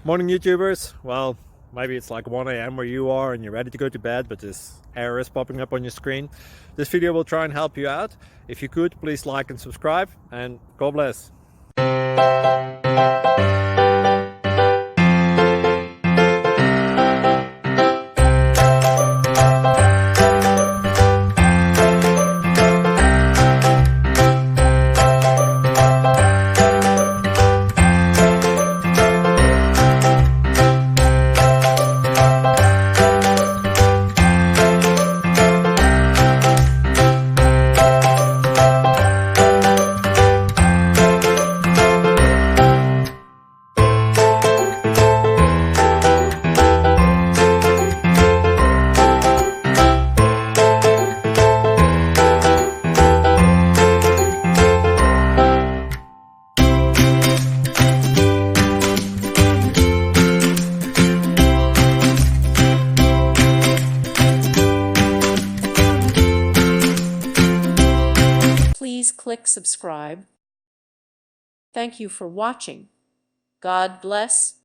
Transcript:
Morning YouTubers. Well, maybe it's like 1 a.m. where you are and you're ready to go to bed, but this error is popping up on your screen. This video will try and help you out. If you could, please like and subscribe, and God bless. Please click subscribe. Thank you for watching. God bless.